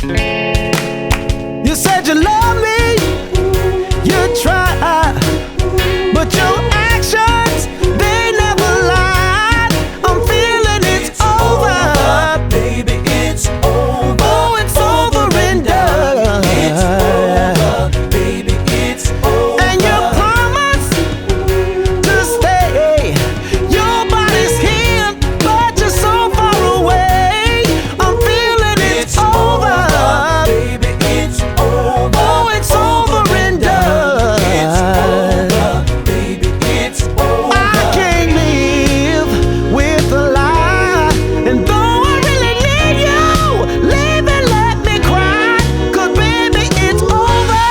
You said you love me, you try, but your actions, they never lied. I'm feeling it's over, baby, it's over. oh, it's over and done. It's over, baby, it's over. And you promised to stay. Your body's here, but you're so far away. I'm feeling it's over, baby, it's over. oh, it's over and done. It's over, baby, it's over. I can't live with a lie, and though I really need you, leave and let me cry. 'Cause baby, it's over,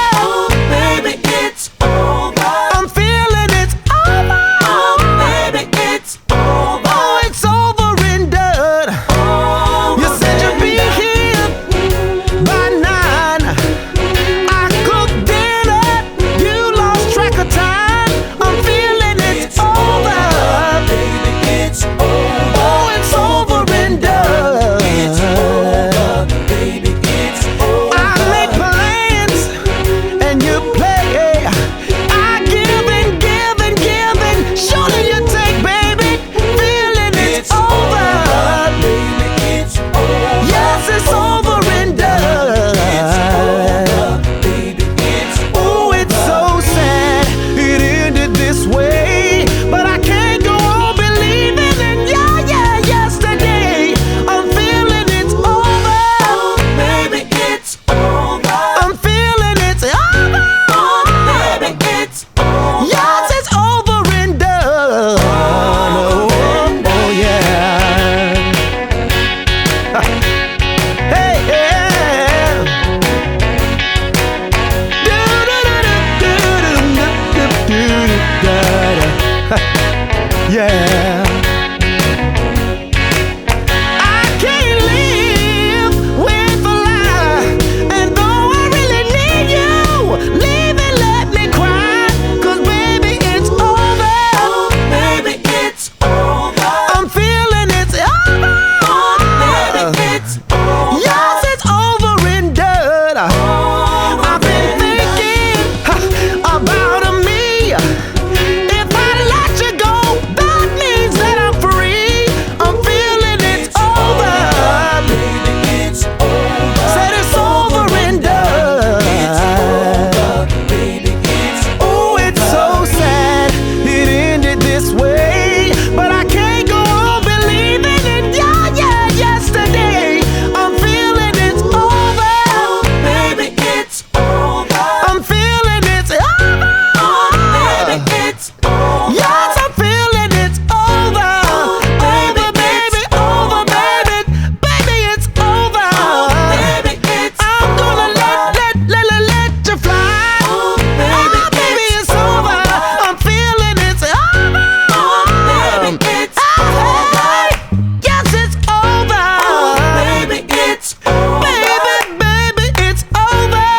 Baby, it's over. I'm feeling it's over, Baby, it's over. oh, it's over and done. You said you'd be here by 9. I cooked dinner, you lost track of time. I'm feeling it's over, Baby, it's over. oh, it's over and done. It's over, baby, it's over. I make plans and you play. I give and give and give and surely you take, baby. Feeling it's over. Baby, it's over. Yes, it's over and done. Baby, it's Oh, it's so sad it ended this way, but I can't go on believing in yesterday. I'm feeling it's over. baby, it's over. I'm feeling it's over. Baby, it's over. Yes, it's over and done. Oh, yeah. Hey, yeah. Yeah. I can't live with a lie, and though I really need you, leave and let me cry. 'Cause baby, it's over. Baby, it's over. I'm feeling it's over. Baby, it's over. Yes, it's over and done. I've been thinking about me. If I let you go, that means that I'm free. I'm feeling it's over. Baby, it's over. Said it's over and done. Baby, it's Oh, it's so sad it ended this way, but I can't go on believing in yesterday. I'm feeling it's over. baby, it's over. I'm feeling it's over. Baby, it's over. Yes, I'm feeling it's over. Over, baby, over, baby. Baby, it's over. Baby, it's I'm gonna let you fly. Oh, baby, it's over. I'm feeling it's over. Baby, it's Hey, yes, it's over. Baby, it's over. Baby, it's over.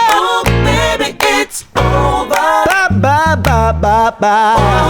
Baby, it's over. Bye, bye, bye, bye, bye.